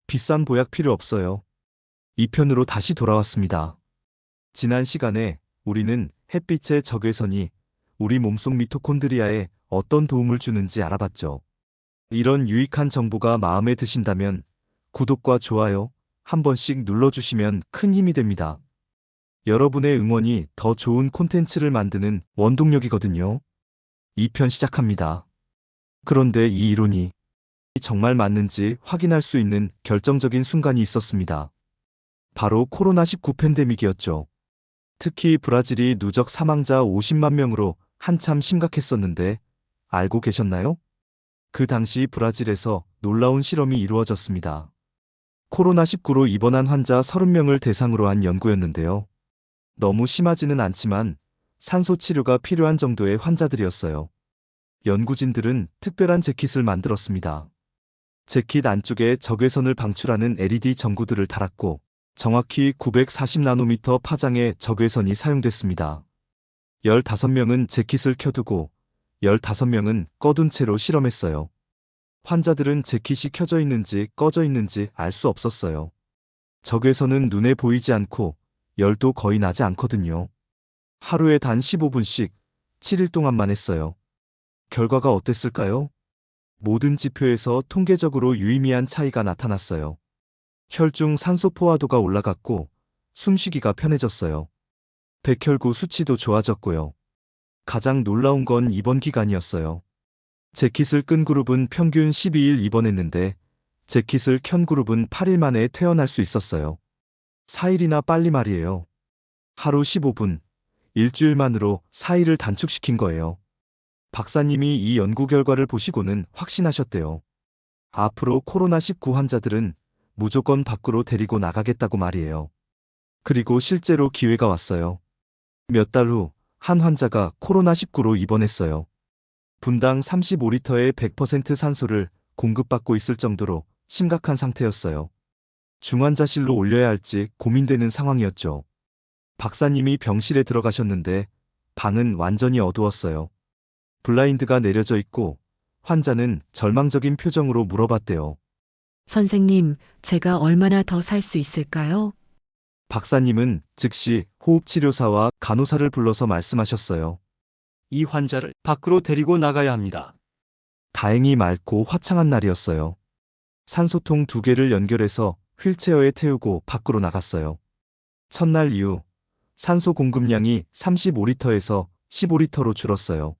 비싼 보약 필요 없어요. 2편으로 다시 돌아왔습니다. 지난 시간에 우리는 햇빛의 적외선이 우리 몸속 미토콘드리아에 어떤 도움을 주는지 알아봤죠. 이런 유익한 정보가 마음에 드신다면 구독과 좋아요 한 번씩 눌러주시면 큰 힘이 됩니다. 여러분의 응원이 더 좋은 콘텐츠를 만드는 원동력이거든요. 2편 시작합니다. 그런데 이 이론이 정말 맞는지 확인할 수 있는 결정적인 순간이 있었습니다. 바로 코로나19 팬데믹이었죠. 특히 브라질이 누적 사망자 50만 명으로 한참 심각했었는데 알고 계셨나요? 그 당시 브라질에서 놀라운 실험이 이루어졌습니다. 코로나19로 입원한 환자 30명을 대상으로 한 연구였는데요. 너무 심하지는 않지만 산소 치료가 필요한 정도의 환자들이었어요. 연구진들은 특별한 재킷을 만들었습니다. 재킷 안쪽에 적외선을 방출하는 LED 전구들을 달았고 정확히 940나노미터 파장의 적외선이 사용됐습니다. 15명은 재킷을 켜두고 15명은 꺼둔 채로 실험했어요. 환자들은 재킷이 켜져 있는지 꺼져 있는지 알 수 없었어요. 적외선은 눈에 보이지 않고 열도 거의 나지 않거든요. 하루에 단 15분씩 7일 동안만 했어요. 결과가 어땠을까요? 모든 지표에서 통계적으로 유의미한 차이가 나타났어요. 혈중 산소 포화도가 올라갔고 숨쉬기가 편해졌어요. 백혈구 수치도 좋아졌고요. 가장 놀라운 건 입원 기간이었어요. 재킷을 끈 그룹은 평균 12일 입원했는데 재킷을 켠 그룹은 8일 만에 퇴원할 수 있었어요. 4일이나 빨리 말이에요. 하루 15분, 일주일만으로 4일을 단축시킨 거예요. 박사님이 이 연구 결과를 보시고는 확신하셨대요. 앞으로 코로나19 환자들은 무조건 밖으로 데리고 나가겠다고 말이에요. 그리고 실제로 기회가 왔어요. 몇 달 후 한 환자가 코로나19로 입원했어요. 분당 35리터의 100% 산소를 공급받고 있을 정도로 심각한 상태였어요. 중환자실로 올려야 할지 고민되는 상황이었죠. 박사님이 병실에 들어가셨는데 방은 완전히 어두웠어요. 블라인드가 내려져 있고 환자는 절망적인 표정으로 물어봤대요. 선생님, 제가 얼마나 더 살 수 있을까요? 박사님은 즉시 호흡치료사와 간호사를 불러서 말씀하셨어요. 이 환자를 밖으로 데리고 나가야 합니다. 다행히 맑고 화창한 날이었어요. 산소통 2개를 연결해서 휠체어에 태우고 밖으로 나갔어요. 첫날 이후 산소 공급량이 35리터에서 15리터로 줄었어요.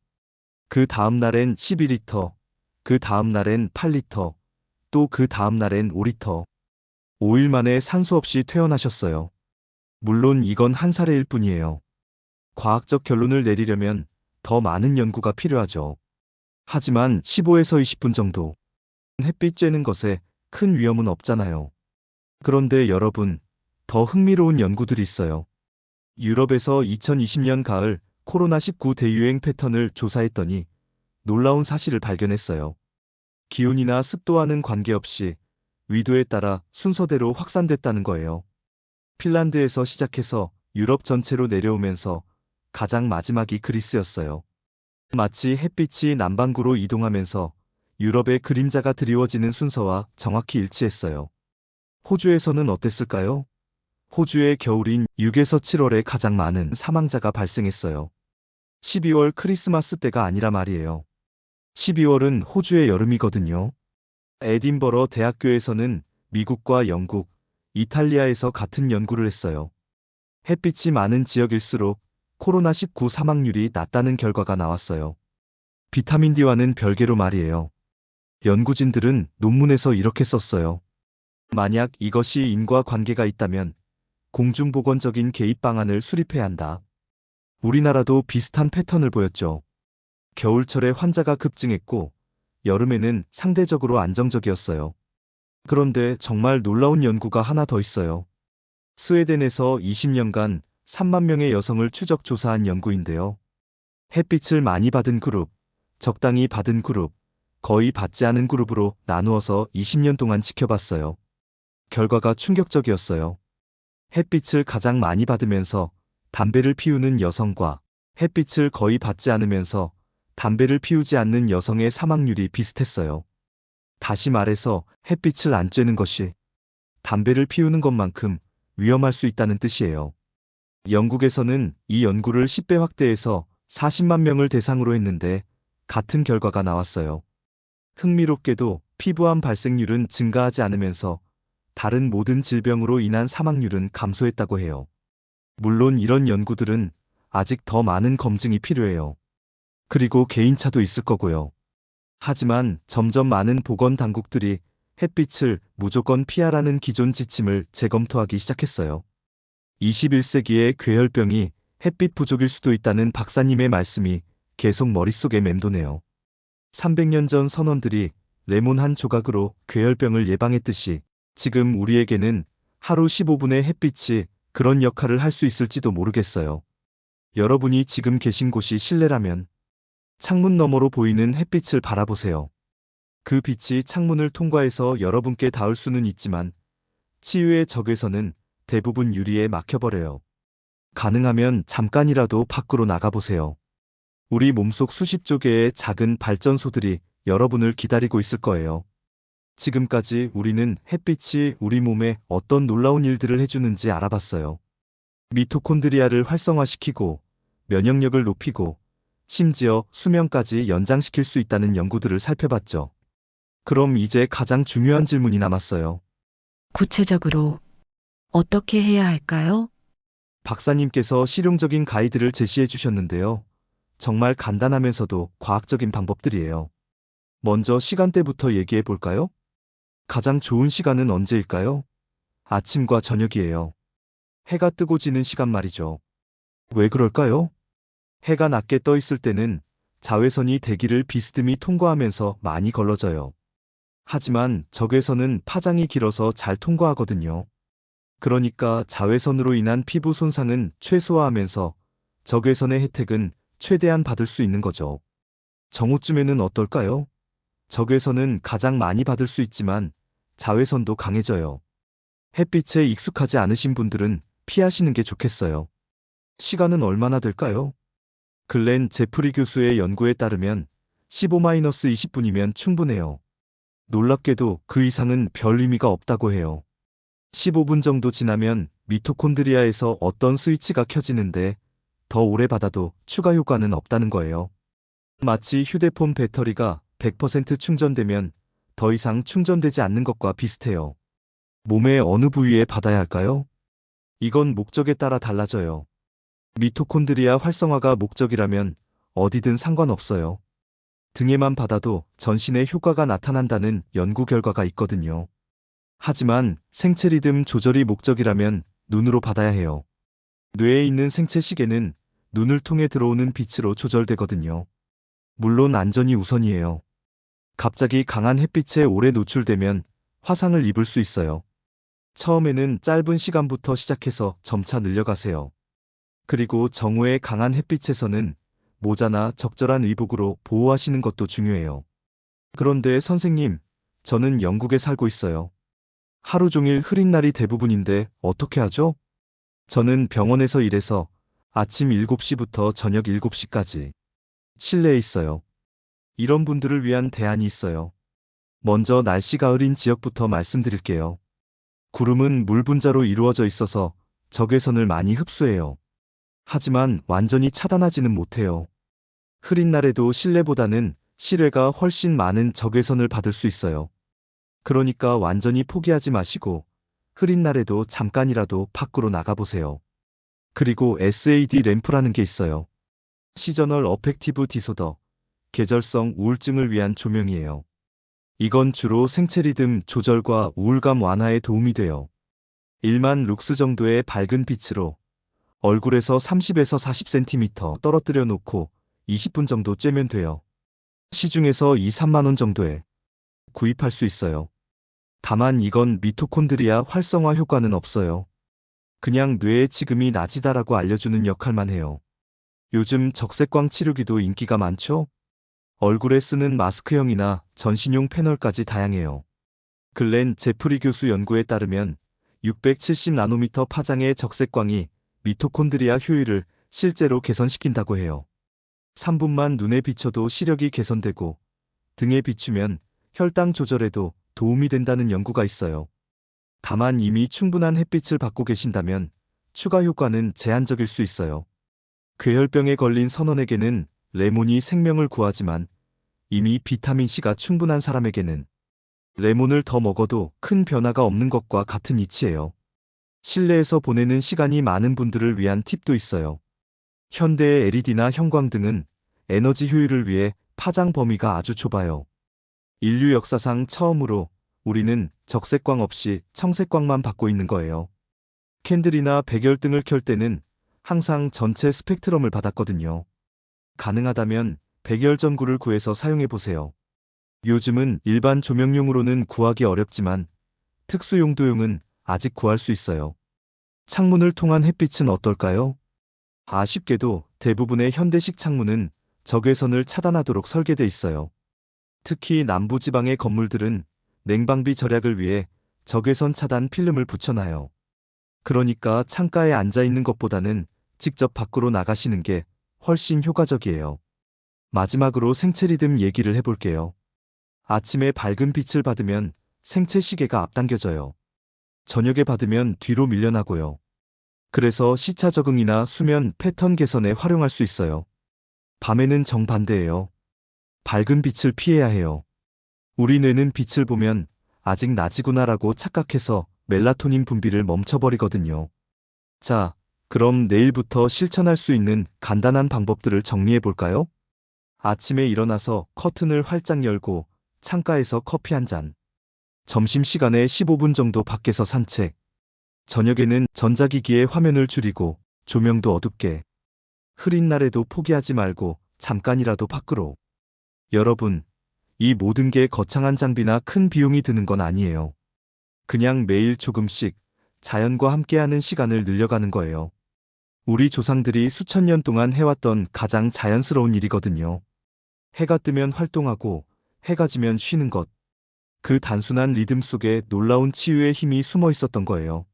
그 다음 날엔 12리터, 그 다음 날엔 8리터, 또 그 다음 날엔 5리터. 5일 만에 산소 없이 퇴원하셨어요. 물론 이건 한 사례일 뿐이에요. 과학적 결론을 내리려면 더 많은 연구가 필요하죠. 하지만 15에서 20분 정도 햇빛 쬐는 것에 큰 위험은 없잖아요. 그런데 여러분, 더 흥미로운 연구들이 있어요. 유럽에서 2020년 가을 코로나19 대유행 패턴을 조사했더니 놀라운 사실을 발견했어요. 기온이나 습도와는 관계없이 위도에 따라 순서대로 확산됐다는 거예요. 핀란드에서 시작해서 유럽 전체로 내려오면서 가장 마지막이 그리스였어요. 마치 햇빛이 남반구로 이동하면서 유럽의 그림자가 드리워지는 순서와 정확히 일치했어요. 호주에서는 어땠을까요? 호주의 겨울인 6에서 7월에 가장 많은 사망자가 발생했어요. 12월 크리스마스 때가 아니라 말이에요. 12월은 호주의 여름이거든요. 에딘버러 대학교에서는 미국과 영국, 이탈리아에서 같은 연구를 했어요. 햇빛이 많은 지역일수록 코로나19 사망률이 낮다는 결과가 나왔어요. 비타민 D와는 별개로 말이에요. 연구진들은 논문에서 이렇게 썼어요. 만약 이것이 인과관계가 있다면 공중보건적인 개입 방안을 수립해야 한다. 우리나라도 비슷한 패턴을 보였죠. 겨울철에 환자가 급증했고 여름에는 상대적으로 안정적이었어요. 그런데 정말 놀라운 연구가 하나 더 있어요. 스웨덴에서 20년간 3만 명의 여성을 추적 조사한 연구인데요. 햇빛을 많이 받은 그룹, 적당히 받은 그룹, 거의 받지 않은 그룹으로 나누어서 20년 동안 지켜봤어요. 결과가 충격적이었어요. 햇빛을 가장 많이 받으면서 담배를 피우는 여성과 햇빛을 거의 받지 않으면서 담배를 피우지 않는 여성의 사망률이 비슷했어요. 다시 말해서 햇빛을 안 쬐는 것이 담배를 피우는 것만큼 위험할 수 있다는 뜻이에요. 영국에서는 이 연구를 10배 확대해서 40만 명을 대상으로 했는데 같은 결과가 나왔어요. 흥미롭게도 피부암 발생률은 증가하지 않으면서 다른 모든 질병으로 인한 사망률은 감소했다고 해요. 물론 이런 연구들은 아직 더 많은 검증이 필요해요. 그리고 개인차도 있을 거고요. 하지만 점점 많은 보건 당국들이 햇빛을 무조건 피하라는 기존 지침을 재검토하기 시작했어요. 21세기의 괴혈병이 햇빛 부족일 수도 있다는 박사님의 말씀이 계속 머릿속에 맴도네요. 300년 전 선원들이 레몬 한 조각으로 괴혈병을 예방했듯이 지금 우리에게는 하루 15분의 햇빛이 그런 역할을 할 수 있을지도 모르겠어요. 여러분이 지금 계신 곳이 실내라면 창문 너머로 보이는 햇빛을 바라보세요. 그 빛이 창문을 통과해서 여러분께 닿을 수는 있지만 치유의 적외선은 대부분 유리에 막혀버려요. 가능하면 잠깐이라도 밖으로 나가보세요. 우리 몸속 수십조 개의 작은 발전소들이 여러분을 기다리고 있을 거예요. 지금까지 우리는 햇빛이 우리 몸에 어떤 놀라운 일들을 해주는지 알아봤어요. 미토콘드리아를 활성화시키고 면역력을 높이고 심지어 수명까지 연장시킬 수 있다는 연구들을 살펴봤죠. 그럼 이제 가장 중요한 질문이 남았어요. 구체적으로 어떻게 해야 할까요? 박사님께서 실용적인 가이드를 제시해 주셨는데요. 정말 간단하면서도 과학적인 방법들이에요. 먼저 시간대부터 얘기해 볼까요? 가장 좋은 시간은 언제일까요? 아침과 저녁이에요. 해가 뜨고 지는 시간 말이죠. 왜 그럴까요? 해가 낮게 떠 있을 때는 자외선이 대기를 비스듬히 통과하면서 많이 걸러져요. 하지만 적외선은 파장이 길어서 잘 통과하거든요. 그러니까 자외선으로 인한 피부 손상은 최소화하면서 적외선의 혜택은 최대한 받을 수 있는 거죠. 정오쯤에는 어떨까요? 적외선은 가장 많이 받을 수 있지만 자외선도 강해져요. 햇빛에 익숙하지 않으신 분들은 피하시는 게 좋겠어요. 시간은 얼마나 될까요? 글렌 제프리 교수의 연구에 따르면 15-20분이면 충분해요. 놀랍게도 그 이상은 별 의미가 없다고 해요. 15분 정도 지나면 미토콘드리아에서 어떤 스위치가 켜지는데 더 오래 받아도 추가 효과는 없다는 거예요. 마치 휴대폰 배터리가 100% 충전되면 더 이상 충전되지 않는 것과 비슷해요. 몸의 어느 부위에 받아야 할까요? 이건 목적에 따라 달라져요. 미토콘드리아 활성화가 목적이라면 어디든 상관없어요. 등에만 받아도 전신에 효과가 나타난다는 연구 결과가 있거든요. 하지만 생체 리듬 조절이 목적이라면 눈으로 받아야 해요. 뇌에 있는 생체 시계는 눈을 통해 들어오는 빛으로 조절되거든요. 물론 안전이 우선이에요. 갑자기 강한 햇빛에 오래 노출되면 화상을 입을 수 있어요. 처음에는 짧은 시간부터 시작해서 점차 늘려가세요. 그리고 정오의 강한 햇빛에서는 모자나 적절한 의복으로 보호하시는 것도 중요해요. 그런데 선생님, 저는 영국에 살고 있어요. 하루 종일 흐린 날이 대부분인데 어떻게 하죠? 저는 병원에서 일해서 아침 7시부터 저녁 7시까지 실내에 있어요. 이런 분들을 위한 대안이 있어요. 먼저 날씨가 흐린 지역부터 말씀드릴게요. 구름은 물 분자로 이루어져 있어서 적외선을 많이 흡수해요. 하지만 완전히 차단하지는 못해요. 흐린 날에도 실내보다는 실외가 훨씬 많은 적외선을 받을 수 있어요. 그러니까 완전히 포기하지 마시고 흐린 날에도 잠깐이라도 밖으로 나가보세요. 그리고 SAD 램프라는 게 있어요. 시저널 어펙티브 디소더, 계절성 우울증을 위한 조명이에요. 이건 주로 생체 리듬 조절과 우울감 완화에 도움이 돼요. 1만 룩스 정도의 밝은 빛으로 얼굴에서 30에서 40cm 떨어뜨려 놓고 20분 정도 쬐면 돼요. 시중에서 2, 3만 원 정도에 구입할 수 있어요. 다만 이건 미토콘드리아 활성화 효과는 없어요. 그냥 뇌의 지금이 낮이다라고 알려주는 역할만 해요. 요즘 적색광 치료기도 인기가 많죠? 얼굴에 쓰는 마스크형이나 전신용 패널까지 다양해요. 글렌 제프리 교수 연구에 따르면 670나노미터 파장의 적색광이 미토콘드리아 효율을 실제로 개선시킨다고 해요. 3분만 눈에 비춰도 시력이 개선되고 등에 비추면 혈당 조절에도 도움이 된다는 연구가 있어요. 다만 이미 충분한 햇빛을 받고 계신다면 추가 효과는 제한적일 수 있어요. 괴혈병에 걸린 선원에게는 레몬이 생명을 구하지만 이미 비타민C가 충분한 사람에게는 레몬을 더 먹어도 큰 변화가 없는 것과 같은 이치예요. 실내에서 보내는 시간이 많은 분들을 위한 팁도 있어요. 현대의 LED나 형광등은 에너지 효율을 위해 파장 범위가 아주 좁아요. 인류 역사상 처음으로 우리는 적색광 없이 청색광만 받고 있는 거예요. 캔들이나 백열등을 켤 때는 항상 전체 스펙트럼을 받았거든요. 가능하다면 백열전구를 구해서 사용해 보세요. 요즘은 일반 조명용으로는 구하기 어렵지만 특수 용도용은 아직 구할 수 있어요. 창문을 통한 햇빛은 어떨까요? 아쉽게도 대부분의 현대식 창문은 적외선을 차단하도록 설계돼 있어요. 특히 남부지방의 건물들은 냉방비 절약을 위해 적외선 차단 필름을 붙여놔요. 그러니까 창가에 앉아 있는 것보다는 직접 밖으로 나가시는 게 훨씬 효과적이에요. 마지막으로 생체 리듬 얘기를 해볼게요. 아침에 밝은 빛을 받으면 생체 시계가 앞당겨져요. 저녁에 받으면 뒤로 밀려나고요. 그래서 시차 적응이나 수면 패턴 개선에 활용할 수 있어요. 밤에는 정반대예요. 밝은 빛을 피해야 해요. 우리 뇌는 빛을 보면 아직 낮이구나라고 착각해서 멜라토닌 분비를 멈춰버리거든요. 자, 그럼 내일부터 실천할 수 있는 간단한 방법들을 정리해 볼까요? 아침에 일어나서 커튼을 활짝 열고 창가에서 커피 한 잔. 점심시간에 15분 정도 밖에서 산책. 저녁에는 전자기기의 화면을 줄이고 조명도 어둡게. 흐린 날에도 포기하지 말고 잠깐이라도 밖으로. 여러분, 이 모든 게 거창한 장비나 큰 비용이 드는 건 아니에요. 그냥 매일 조금씩 자연과 함께하는 시간을 늘려가는 거예요. 우리 조상들이 수천 년 동안 해왔던 가장 자연스러운 일이거든요. 해가 뜨면 활동하고 해가 지면 쉬는 것. 그 단순한 리듬 속에 놀라운 치유의 힘이 숨어 있었던 거예요.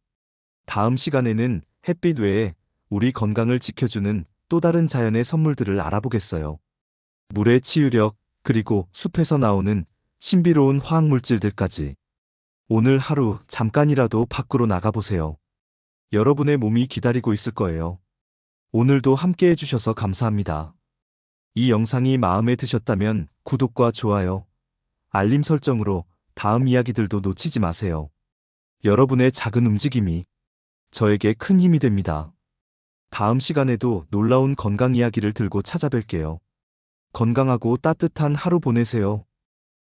다음 시간에는 햇빛 외에 우리 건강을 지켜주는 또 다른 자연의 선물들을 알아보겠어요. 물의 치유력, 그리고 숲에서 나오는 신비로운 화학물질들까지. 오늘 하루 잠깐이라도 밖으로 나가보세요. 여러분의 몸이 기다리고 있을 거예요. 오늘도 함께 해주셔서 감사합니다. 이 영상이 마음에 드셨다면 구독과 좋아요, 알림 설정으로 다음 이야기들도 놓치지 마세요. 여러분의 작은 움직임이 저에게 큰 힘이 됩니다. 다음 시간에도 놀라운 건강 이야기를 들고 찾아뵐게요. 건강하고 따뜻한 하루 보내세요.